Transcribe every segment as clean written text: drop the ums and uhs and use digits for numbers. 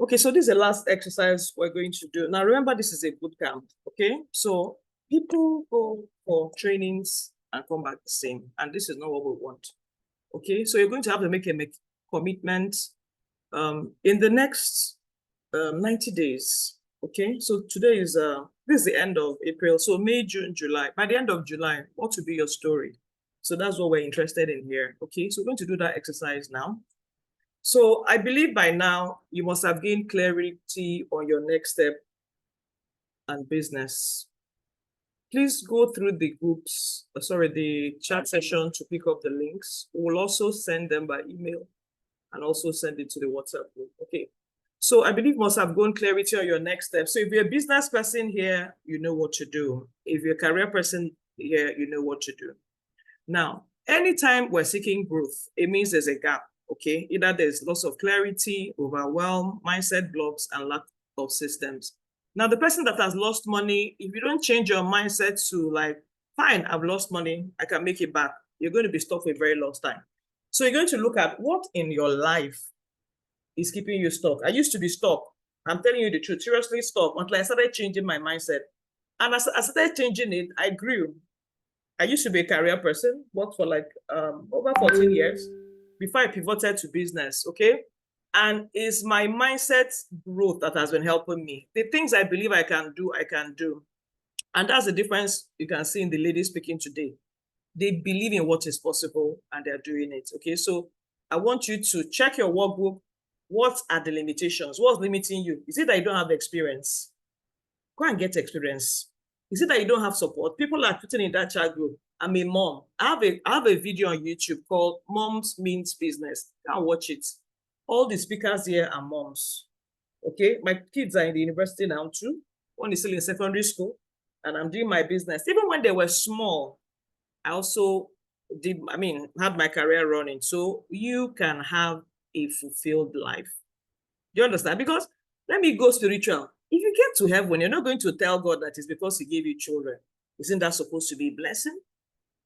Okay, so this is the last exercise we're going to do. Now, remember, this is a boot camp, okay? So people go for trainings and come back the same, and this is not what we want, okay? So you're going to have to make a commitment in the next 90 days, okay? So today is, this is the end of April, so May, June, July. By the end of July, what will be your story? So that's what we're interested in here, okay? So we're going to do that exercise now. So I believe by now you must have gained clarity on your next step and business. Please go through the groups, the chat session to pick up the links. We'll also send them by email and also send it to the WhatsApp group. Okay. So I believe you must have gained clarity on your next step. So if you're a business person here, you know what to do. If you're a career person here, you know what to do. Now, anytime we're seeking growth, it means there's a gap. Okay, either there's loss of clarity, overwhelm, mindset blocks, and lack of systems. Now, the person that has lost money, if you don't change your mindset to like, fine, I've lost money, I can make it back, you're going to be stuck for a very long time. So you're going to look at what in your life is keeping you stuck. I used to be stuck. I'm telling you the truth, seriously stuck until I started changing my mindset. And as I started changing it, I grew. I used to be a career person, worked for like over 14 years before I pivoted to business, okay? And it's my mindset growth that has been helping me. The things I believe I can do, I can do. And that's the difference you can see in the lady speaking today. They believe in what is possible and they're doing it, okay? So I want you to check your workbook. What are the limitations? What's limiting you? Is it that you don't have experience? Go and get experience. Is it that you don't have support? People are putting in that chat group, I'm a mom. I have a video on YouTube called Moms Means Business. Go and watch it. All the speakers here are moms. Okay, my kids are in the university now too. One is still in secondary school, and I'm doing my business. Even when they were small, I also had my career running. So you can have a fulfilled life. Do you understand? Because let me go spiritual. If you get to heaven, you're not going to tell God that it's because he gave you children. Isn't that supposed to be a blessing?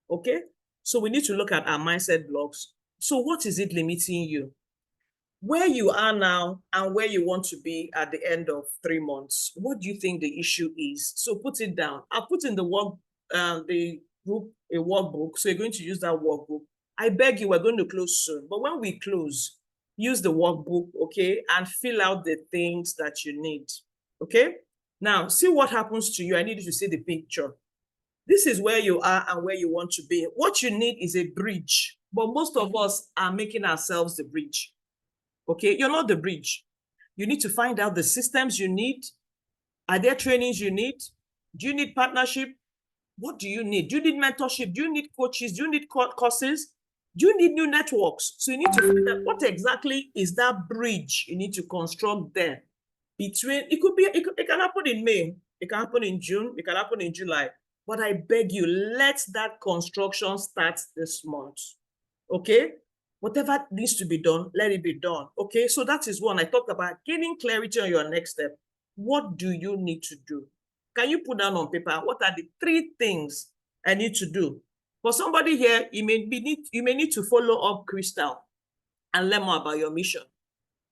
Okay, so we need to look at our mindset blocks. So what is it limiting you? Where you are now and where you want to be at the end of 3 months, what do you think the issue is? So put it down. I'll put in the group a workbook. So you're going to use that workbook. I beg you, we're going to close soon. But when we close, use the workbook, okay, and fill out the things that you need, okay? Now, see what happens to you. I need you to see the picture. This is where you are and where you want to be. What you need is a bridge, but most of us are making ourselves the bridge. Okay, you're not the bridge. You need to find out the systems you need. Are there trainings you need? Do you need partnership? What do you need? Do you need mentorship? Do you need coaches? Do you need courses? Do you need new networks? So you need to find out what exactly is that bridge you need to construct there. Between, it can happen in May, it can happen in June, it can happen in July. But I beg you, let that construction start this month, okay? Whatever needs to be done, let it be done, okay? So that is one. I talked about gaining clarity on your next step. What do you need to do? Can you put down on paper, what are the 3 things I need to do? For somebody here, you may need to follow up Crystal and learn more about your mission.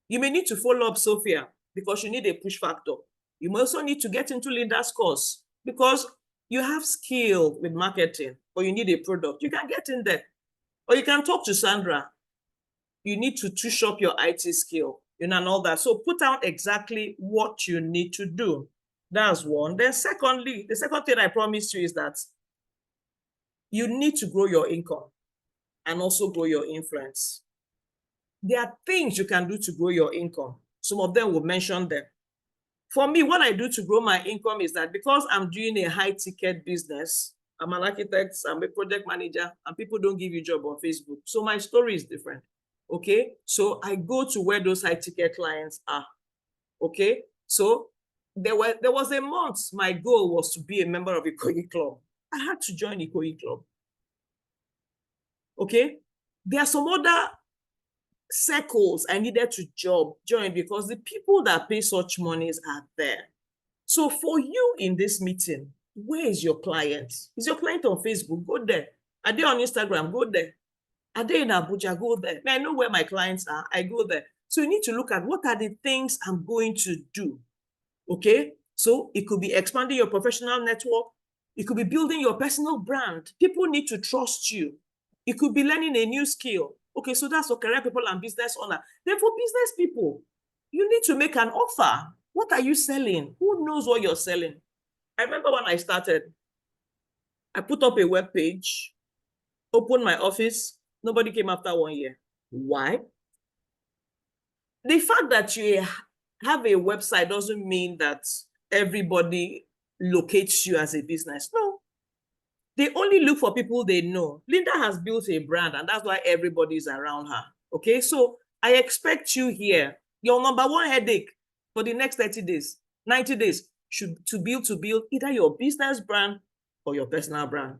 You may need to follow up Sophia because you need a push factor. You may also need to get into Linda's course because you have skill with marketing, but you need a product. You can get in there. Or you can talk to Sandra. You need to touch up your IT skill, and all that. So put out exactly what you need to do. That's one. Then secondly, the second thing I promised you is that you need to grow your income and also grow your influence. There are things you can do to grow your income. Some of them will mention them. For me, what I do to grow my income is that because I'm doing a high ticket business, I'm an architect, I'm a project manager, and people don't give you a job on Facebook. So my story is different, okay? So I go to where those high ticket clients are, okay? So there was a month, my goal was to be a member of Ikoyi Club. I had to join Ikoyi Club, okay? There are some other circles I needed to join because the people that pay such monies are there. So for you in this meeting, where is your client? Is your client on Facebook? Go there. Are they on Instagram? Go there. Are they in Abuja? Go there. I know where my clients are. I go there. So you need to look at what are the things I'm going to do. Okay, so it could be expanding your professional network. It could be building your personal brand. People need to trust you. It could be learning a new skill. Okay, so that's for career people and business owner. Then for business people, you need to make an offer. What are you selling? Who knows what you're selling? I remember when I started, I put up a web page, opened my office. Nobody came after 1 year. Why? The fact that you have a website doesn't mean that everybody locates you as a business. No. They only look for people they know. Linda has built a brand, and that's why everybody's around her. Okay, so I expect you here. Your number one headache for the next 30 days, 90 days, should to build either your business brand or your personal brand.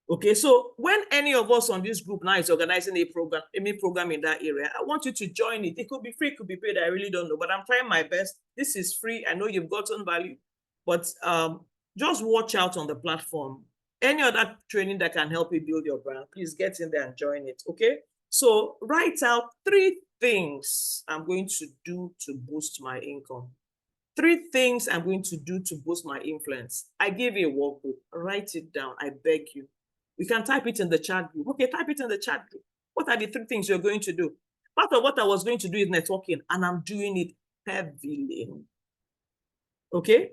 Okay, so when any of us on this group now is organizing a program in that area, I want you to join it. It could be free, it could be paid. I really don't know, but I'm trying my best. This is free. I know you've gotten value, but just watch out on the platform. Any other training that can help you build your brand, please get in there and join it. Okay, so write out 3 things I'm going to do to boost my income. 3 things I'm going to do to boost my influence. I gave you a workbook. Write it down. I beg you. You can type it in the chat group. Okay, type it in the chat group. What are the 3 things you're going to do? Part of what I was going to do is networking, and I'm doing it heavily. Okay?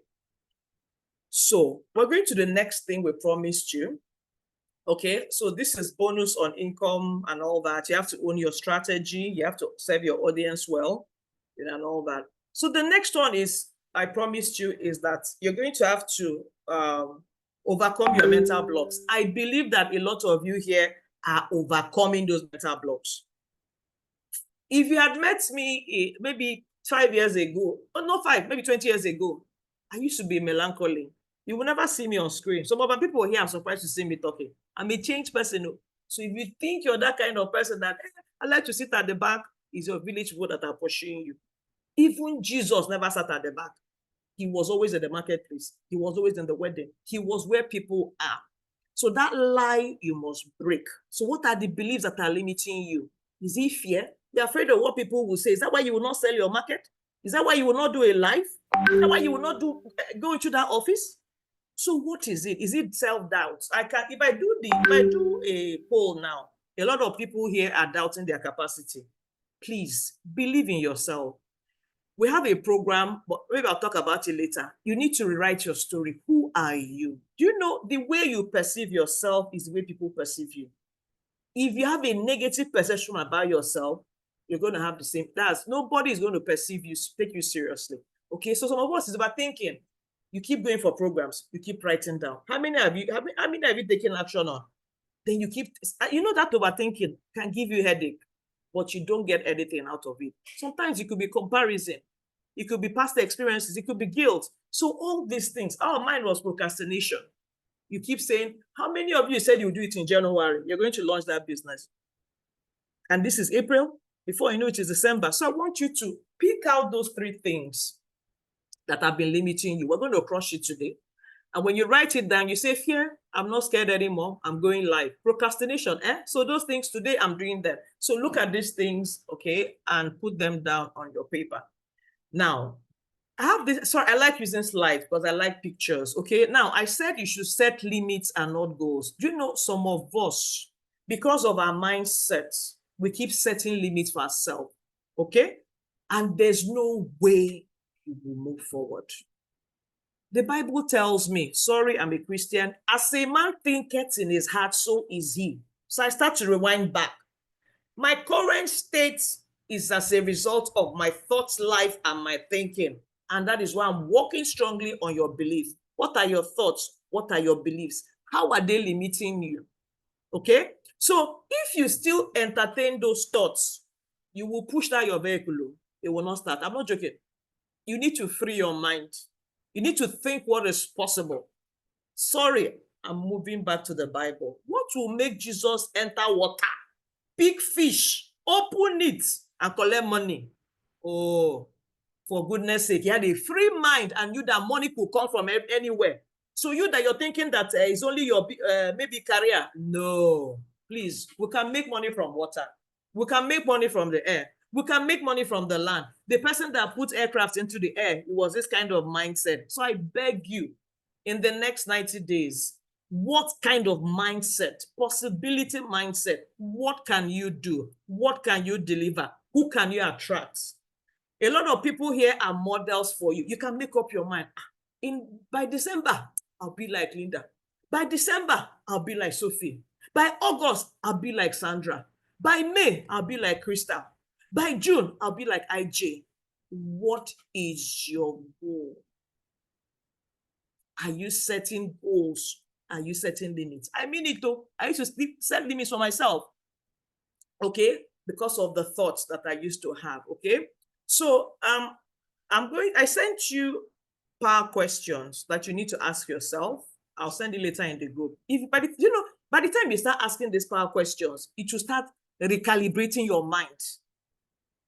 So we're going to the next thing we promised you. Okay, so this is bonus on income and all that. You have to own your strategy. You have to serve your audience well, and all that. So the next one is, I promised you, is that you're going to have to overcome your mental blocks. I believe that a lot of you here are overcoming those mental blocks. If you had met me maybe 5 years ago, or not 5, maybe 20 years ago, I used to be melancholy. You will never see me on screen. Some of my people here are surprised to see me talking. I'm a changed person. So if you think you're that kind of person that I like to sit at the back, is your village people that are pushing you. Even Jesus never sat at the back. He was always in the marketplace. He was always in the wedding. He was where people are. So that lie you must break. So what are the beliefs that are limiting you? Is it fear? You're afraid of what people will say. Is that why you will not sell your market? Is that why you will not do a live? Is that why you will not go into that office? So what is it? Is it self-doubt? If I do a poll now, a lot of people here are doubting their capacity. Please believe in yourself. We have a program, but maybe I'll talk about it later. You need to rewrite your story. Who are you? Do you know the way you perceive yourself is the way people perceive you? If you have a negative perception about yourself, you're going to have the same. Nobody is going to perceive you, take you seriously. Okay, so some of us is about thinking. You keep going for programs, you keep writing down. How many have you taken action on? Then you keep, that overthinking can give you a headache, but you don't get anything out of it. Sometimes it could be comparison. It could be past experiences. It could be guilt. So all these things, our mind was procrastination. You keep saying, how many of you said you'll do it in January? You're going to launch that business. And this is April. Before you know it is December. So I want you to pick out those 3 things that have been limiting you. We're going to crush it today. And when you write it down, you say, fear, I'm not scared anymore. I'm going live. Procrastination, So those things today, I'm doing them. So look at these things, okay, and put them down on your paper. Now, I have this, sorry, I like using slides because I like pictures, okay? Now, I said you should set limits and not goals. Do you know some of us, because of our mindsets, we keep setting limits for ourselves, okay? And there's no way you will move forward. The Bible tells me, sorry, I'm a Christian, as a man thinketh in his heart, so is he. So I start to rewind back. My current state is as a result of my thoughts, life, and my thinking. And that is why I'm working strongly on your beliefs. What are your thoughts? What are your beliefs? How are they limiting you? Okay? So if you still entertain those thoughts, you will push down your vehicle. It will not start. I'm not joking. You need to free your mind. You need to think what is possible. Sorry, I'm moving back to the Bible. What will make Jesus enter water? Big fish, open it and collect money. Oh, for goodness sake, he had a free mind and knew that money could come from anywhere. So you that you're thinking that it's only your maybe career. No, please, we can make money from water. We can make money from the air. We can make money from the land. The person that put aircraft into the air, it was this kind of mindset. So I beg you, in the next 90 days, what kind of mindset, possibility mindset, what can you do? What can you deliver? Who can you attract? A lot of people here are models for you. You can make up your mind. By December, I'll be like Linda. By December, I'll be like Sophie. By August, I'll be like Sandra. By May, I'll be like Crystal. By June, I'll be like IJ. What is your goal? Are you setting goals? Are you setting limits? I mean it though. I used to set limits for myself, okay, because of the thoughts that I used to have, okay? So I sent you power questions that you need to ask yourself. I'll send it later in the group. By the time you start asking these power questions, it will start recalibrating your mind.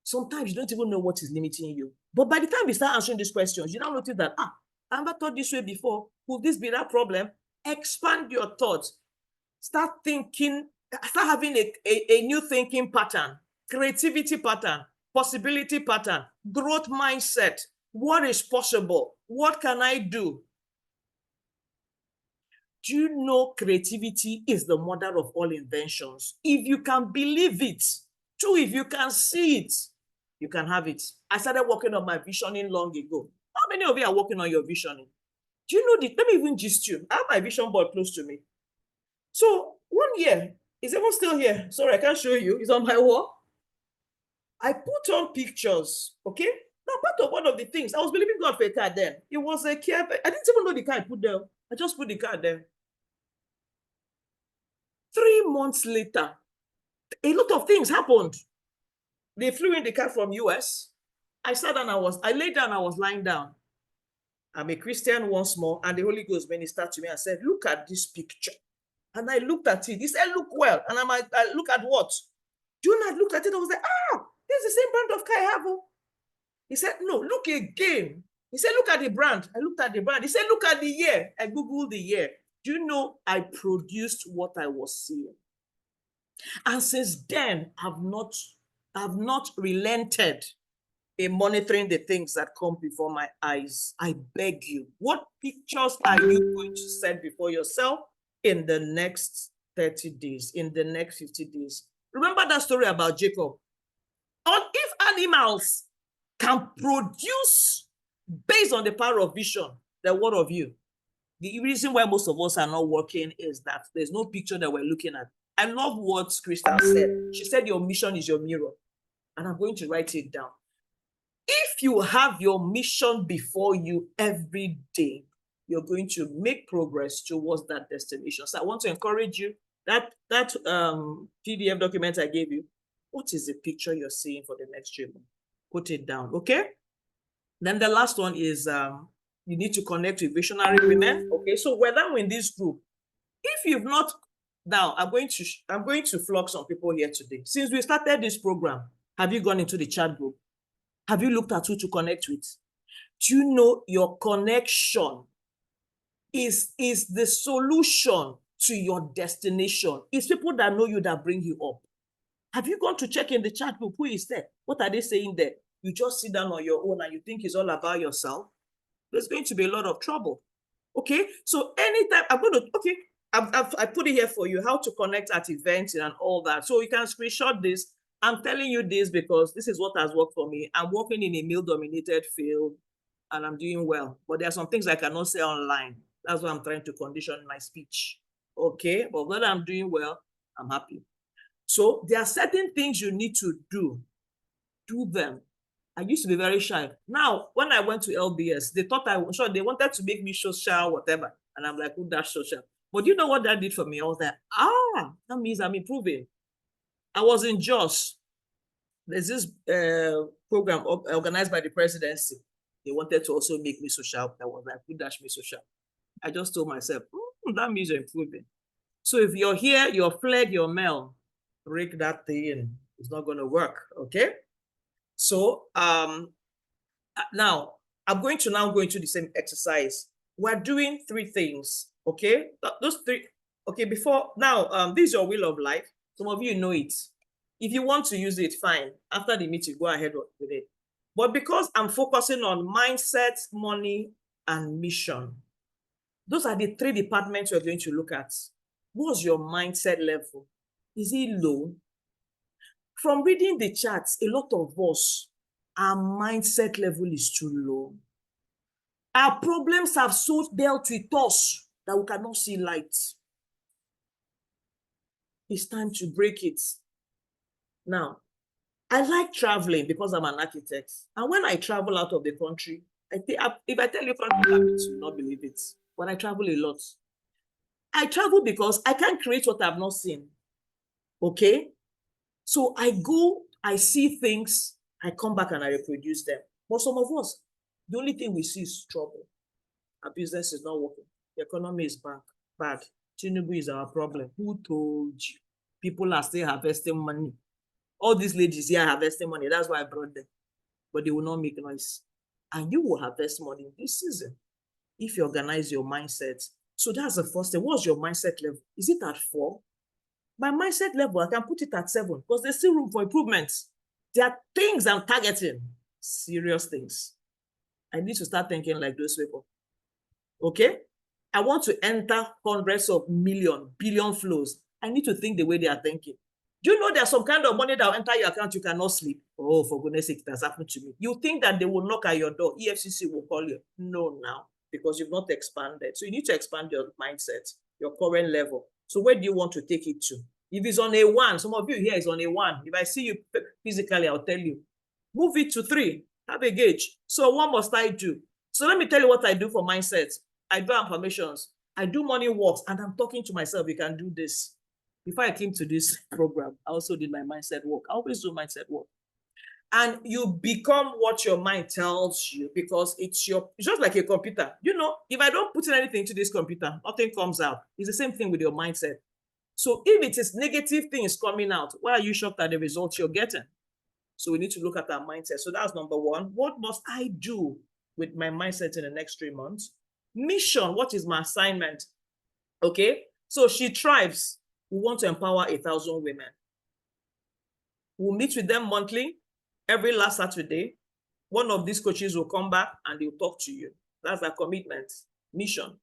Sometimes you don't even know what is limiting you. But by the time you start answering these questions, you now notice that, I never thought this way before. Could this be that problem? Expand your thoughts. Start thinking, start having a new thinking pattern, creativity pattern, possibility pattern, growth mindset. What is possible? What can I do? Do you know creativity is the mother of all inventions? If you can believe it, too, if you can see it, you can have it. I started working on my visioning long ago. How many of you are working on your visioning? Do you know let me even gist you. I have my vision board close to me. So 1 year, is everyone still here? Sorry, I can't show you. It's on my wall. I put on pictures, okay? Now, part of one of the things, I was believing God for a car then. It was a care. I didn't even know the car I put there. I just put the car there. 3 months later, a lot of things happened. They flew in the car from US. I sat down, I laid down, I was lying down. I'm a Christian once more, and the Holy Ghost ministered to me and said, look at this picture. And I looked at it. He said, look well. And I look at what? June, I looked at it. I was like, this is the same brand of car I have. He said, no, look again. He said, look at the brand. I looked at the brand. He said, look at the year. I Googled the year. Do you know I produced what I was seeing? And since then, I've not relented in monitoring the things that come before my eyes. I beg you, what pictures are you going to set before yourself in the next 30 days, in the next 50 days? Remember that story about Jacob? If animals can produce based on the power of vision, then what of you? The reason why most of us are not working is that there's no picture that we're looking at. I love what Crystal said. She said your mission is your mirror. And I'm going to write it down. If you have your mission before you every day, you're going to make progress towards that destination. So I want to encourage you, that PDF document I gave you, what is the picture you're seeing for the next 3 months? Put it down, okay? Then the last one is you need to connect with visionary women. Okay, so we're now in this group. If you've not, now I'm going to flog some people here today. Since we started this program, have you gone into the chat group? Have you looked at who to connect with? Do you know your connection is the solution to your destination? It's people that know you that bring you up. Have you gone to check in the chat group? Who is there? What are they saying there? You just sit down on your own and you think it's all about yourself. There's going to be a lot of trouble. Okay, so anytime I put it here for you, how to connect at events and all that. So you can screenshot this. I'm telling you this because this is what has worked for me. I'm working in a male-dominated field and I'm doing well. But there are some things I cannot say online. That's why I'm trying to condition my speech. Okay, but when I'm doing well, I'm happy. So there are certain things you need to do. Do them. I used to be very shy. Now, when I went to LBS, they thought they wanted to make me social, whatever. And I'm like, who that's social? But you know what that did for me? I was like, that means I'm improving. I was in Jos. There's this program organized by the presidency. They wanted to also make me social. I was like, who dash me social? I just told myself, that means you're improving. So if you're here, you're flag, you're male, break that thing. It's not going to work, okay? So now I'm going to go into the same exercise. We're doing 3 things, okay? Those 3, okay, before now, this is your wheel of life. Some of you know it. If you want to use it, fine. After the meeting, go ahead with it. But because I'm focusing on mindset, money, and mission, those are the 3 departments you're going to look at. What's your mindset level? Is it low? From reading the charts, a lot of us, our mindset level is too low. Our problems have so dealt with us that we cannot see light. It's time to break it. Now, I like traveling because I'm an architect. And when I travel out of the country, if I tell you country habits, you will not believe it. But I travel a lot. I travel because I can't create what I've not seen. Okay? So I go, I see things, I come back and I reproduce them. But some of us, the only thing we see is trouble. Our business is not working. The economy is bad. Tinubu is our problem. Who told you? People are still harvesting money. All these ladies here are harvesting money. That's why I brought them. But they will not make noise. And you will harvest money this season if you organize your mindset. So that's the first thing. What's your mindset level? Is it at 4? My mindset level, I can put it at 7 because there's still room for improvement. There are things I'm targeting, serious things. I need to start thinking like those people. Okay? I want to enter hundreds of billion flows. I need to think the way they are thinking. Do you know there's some kind of money that will enter your account, you cannot sleep? Oh, for goodness sake, it has happened to me. You think that they will knock at your door, EFCC will call you. No, now, because you've not expanded. So you need to expand your mindset, your current level. So where do you want to take it to? If it's on a 1, some of you here is on a 1. If I see you physically, I'll tell you. Move it to 3. Have a gauge. So what must I do? So let me tell you what I do for mindset. I do affirmations. I do morning walks, and I'm talking to myself. You can do this. Before I came to this program, I also did my mindset work. I always do mindset work. And you become what your mind tells you because it's just like a computer. You know, if I don't put in anything to this computer, nothing comes out. It's the same thing with your mindset. So if it is negative things coming out, why are you shocked at the results you're getting? So we need to look at our mindset. So that's number 1. What must I do with my mindset in the next 3 months? Mission, what is my assignment? Okay, so she thrives. We want to empower 1,000 women. We'll meet with them monthly, every last Saturday. One of these coaches will come back and they'll talk to you. That's our commitment, mission.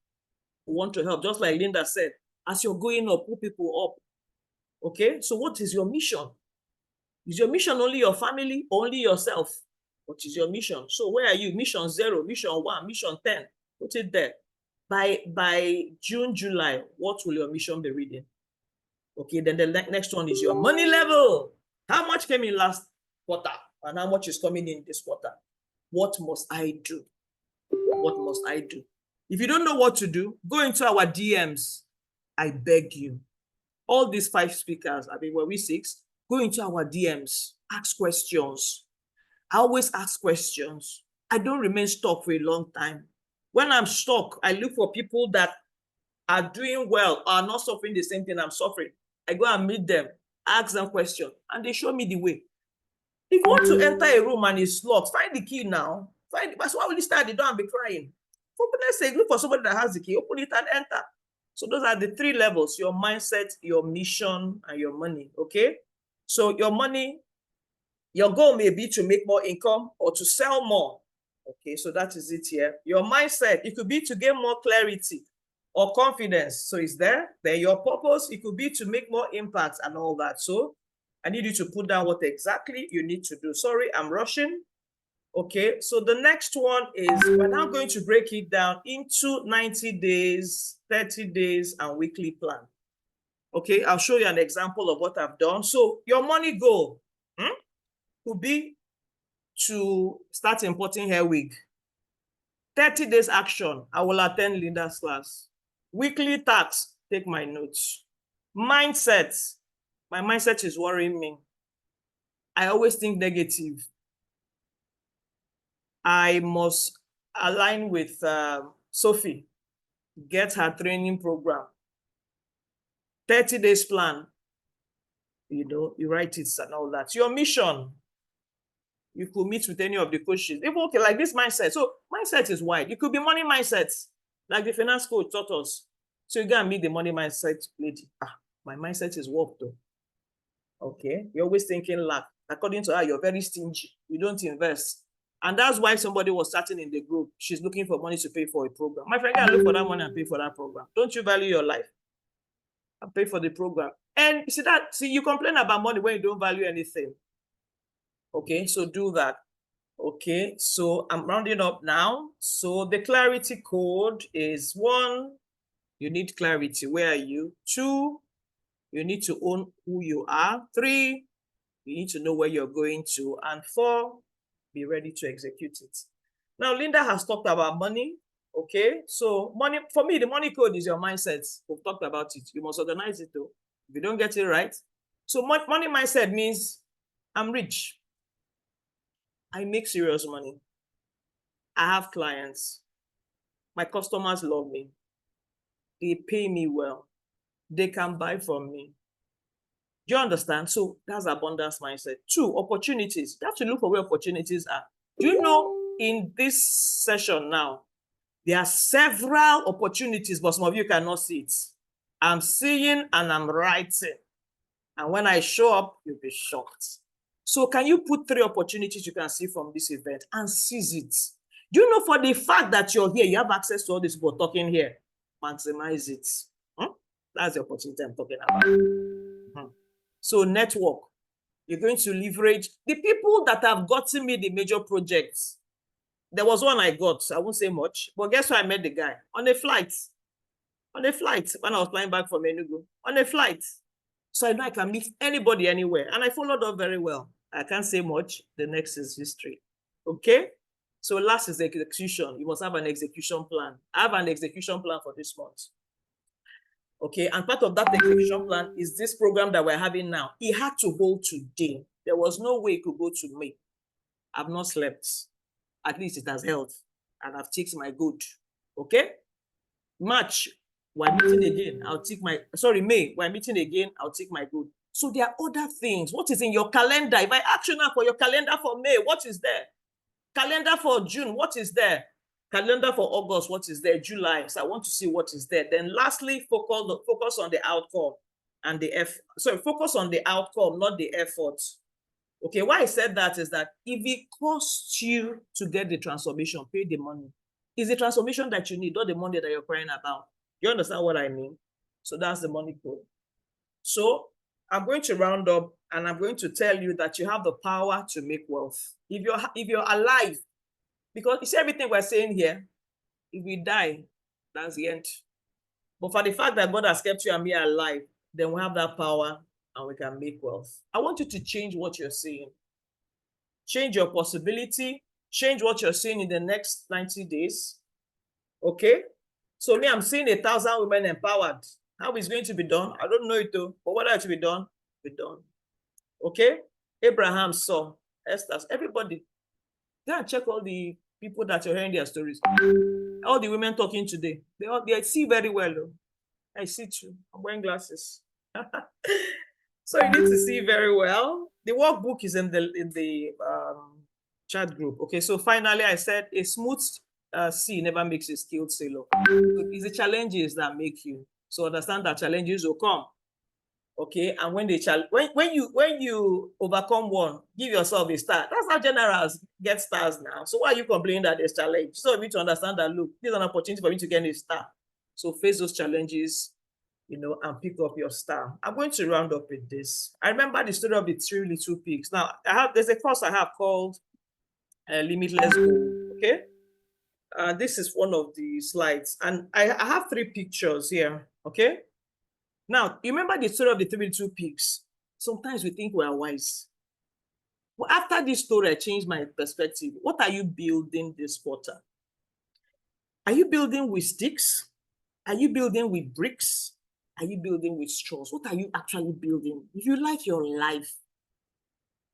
We want to help, just like Linda said, as you're going up, put people up. Okay, so what is your mission? Is your mission only your family, only yourself? What is your mission? So where are you? Mission 0, mission 1, mission 10. Put it there. By June, July, what will your mission be reading? Okay, then the next one is your money level. How much came in last quarter and how much is coming in this quarter? What must I do? What must I do? If you don't know what to do, go into our DMs. I beg you. All these 5 speakers, were we 6? Go into our DMs. Ask questions. I always ask questions. I don't remain stuck for a long time. When I'm stuck, I look for people that are doing well, are not suffering the same thing I'm suffering. I go and meet them, ask them questions, and they show me the way. If you want to enter a room and it's locked, find the key now. That's why we start the door and be crying. For goodness sake, look for somebody that has the key, open it and enter. So those are the 3 levels: your mindset, your mission, and your money. Okay? So your money, your goal may be to make more income or to sell more. Okay, so that is it here. Your mindset, it could be to gain more clarity or confidence. So it's there. Then your purpose, it could be to make more impact and all that. So I need you to put down what exactly you need to do. Sorry, I'm rushing. Okay, so the next one is we're now going to break it down into 90 days, 30 days, and weekly plan. Okay, I'll show you an example of what I've done. So your money goal could be to start importing hair wig. 30 days action, I will attend Linda's class. Weekly tax, take my notes. Mindset, my mindset is worrying me. I always think negative. I must align with Sophie, get her training program. 30 days plan, you write it and all that. Your mission, you could meet with any of the coaches. Even okay, like this mindset. So mindset is wide. It could be money mindset, like the finance coach taught us. So you go and meet the money mindset lady. My mindset is work though. Okay, you're always thinking lack. According to her, you're very stingy. You don't invest. And that's why somebody was starting in the group. She's looking for money to pay for a program. My friend, can look for that money and pay for that program. Don't you value your life? And pay for the program. And see, you complain about money when you don't value anything. Okay, so do that. Okay, so I'm rounding up now. So the clarity code is 1, you need clarity. Where are you? 2, you need to own who you are. 3, you need to know where you're going to. And 4, be ready to execute it. Now, Linda has talked about money. Okay, so money, for me, the money code is your mindset. We've talked about it. You must organize it though. If you don't get it right. So money mindset means I'm rich. I make serious money. I have clients. My customers love me. They pay me well. They can buy from me. Do you understand? So that's abundance mindset. 2, opportunities. You have to look for where opportunities are. Do you know in this session now, there are several opportunities, but some of you cannot see it. I'm seeing and I'm writing. And when I show up, you'll be shocked. So can you put 3 opportunities you can see from this event and seize it? Do you know for the fact that you're here, you have access to all these people talking here? Maximize it. That's the opportunity I'm talking about. So network. You're going to leverage the people that have gotten me the major projects. There was one I got, I won't say much, but guess where I met the guy? On a flight. On a flight, when I was flying back from Enugu. On a flight. So I know I can meet anybody anywhere. And I followed up very well. I can't say much. The next is history. Okay? So last is execution. You must have an execution plan. I have an execution plan for this month. Okay, and part of that execution plan is this program that we're having now. It had to hold today. There was no way it could go to May. I've not slept. At least it has held. And I've taken my good. Okay? March, we're meeting again. May, we're meeting again. I'll take my good. So there are other things. What is in your calendar? If I ask you now for your calendar for May, what is there? Calendar for June, what is there? Calendar for August, what is there? July. So I want to see what is there. Then lastly, focus on the outcome and the effort. So focus on the outcome, not the effort. Okay, why I said that is that if it costs you to get the transformation, pay the money. It's the transformation that you need, not the money that you're crying about. You understand what I mean? So that's the money code. So I'm going to round up and I'm going to tell you that you have the power to make wealth. If you're alive, because you see everything we're saying here, if we die, that's the end. But for the fact that God has kept you and me alive, then we have that power and we can make wealth. I want you to change what you're saying. Change your possibility. Change what you're saying in the next 90 days. Okay? So me, I'm seeing 1,000 women empowered. How it's going to be done? I don't know it though. But what has to be done? Be done. Okay? Abraham saw Esther. Everybody. Go and check all the people that you're hearing their stories. All the women talking today. They see very well though. I see too. I'm wearing glasses. So you need to see very well. The workbook is in the chat group. Okay, so finally I said a smooth sea never makes a skilled sailor. So it's the challenges that make you. So understand that challenges will come. Okay, and when you overcome one, give yourself a star. That's how generals get stars now. So why are you complaining that there's challenge? So you need to understand that, look, there's an opportunity for me to get a star. So face those challenges, and pick up your star. I'm going to round up with this. I remember the story of the 3 little pigs. Now, there's a course I have called Limitless Goal. Okay, this is one of the slides, and I have 3 pictures here. Okay. Now, you remember the story of the 3 little pigs? Sometimes we think we are wise. But after this story, I changed my perspective. What are you building this quarter? Are you building with sticks? Are you building with bricks? Are you building with straws? What are you actually building? If you like your life,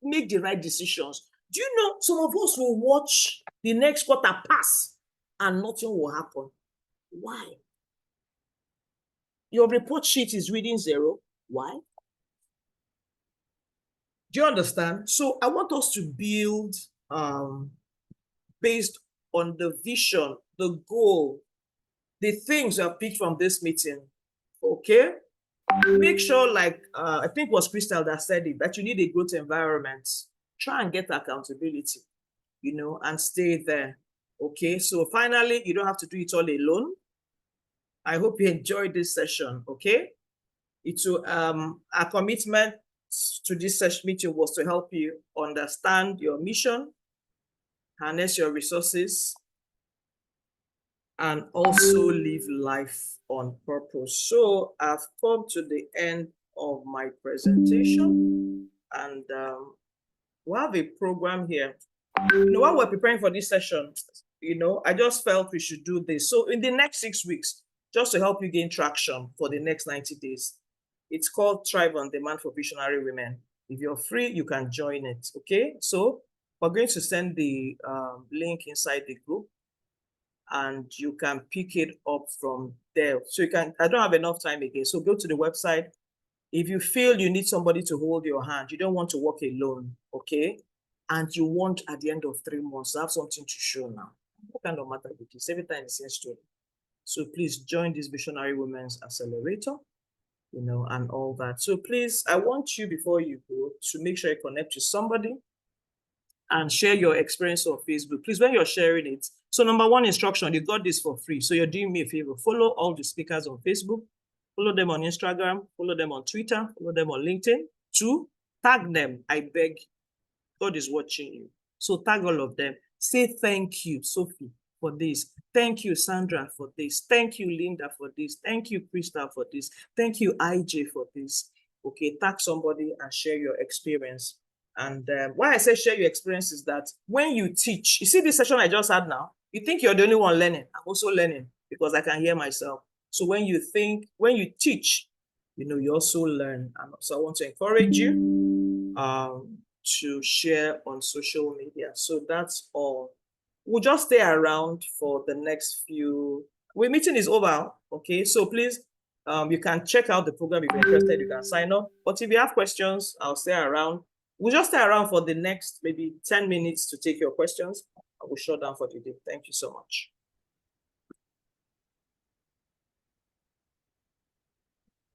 make the right decisions. Do you know some of us will watch the next quarter pass and nothing will happen? Why? Your report sheet is reading 0. Why? Do you understand? So I want us to build based on the vision, the goal, the things I picked from this meeting. Okay? Make sure, like I think it was Crystal that said it, that you need a growth environment. Try and get accountability, and stay there. Okay, so finally, you don't have to do it all alone. I hope you enjoyed this session. Okay, our commitment to this session meeting was to help you understand your mission, harness your resources, and also live life on purpose. So I've come to the end of my presentation, and we have a program here. While we're preparing for this session, I just felt we should do this. So in the next 6 weeks, just to help you gain traction for the next 90 days, it's called Thrive on Demand for Visionary Women. If you're free, you can join it. Okay, so we're going to send the link inside the group, and you can pick it up from there. So you can, I don't have enough time again, so go to the website. If you feel you need somebody to hold your hand, you don't want to walk alone, okay? And you want, at the end of 3 months, to have something to show now. What kind of matter it is? Every time it's the same story. So please join this Visionary Women's Accelerator, and all that. So please, I want you, before you go, to make sure you connect to somebody and share your experience on Facebook. Please, when you're sharing it, so number one instruction, you got this for free. So you're doing me a favor. Follow all the speakers on Facebook. Follow them on Instagram. Follow them on Twitter. Follow them on LinkedIn. 2, tag them. I beg. God is watching you. So tag all of them. Say thank you, Sophie, for this. Thank you, Sandra, for this. Thank you, Linda, for this. Thank you, Krista, for this. Thank you, IJ, for this. Okay, tag somebody and share your experience. And why I say share your experience is that when you teach, you see this session I just had now, you think you're the only one learning. I'm also learning because I can hear myself. So when you teach, you also learn. And so I want to encourage you to share on social media. So that's all. We'll just stay around for the next few. Our meeting is over, okay? So please, you can check out the program if you're interested. You can sign up. But if you have questions, I'll stay around. We'll just stay around for the next maybe 10 minutes to take your questions. I will shut down for today. Thank you so much.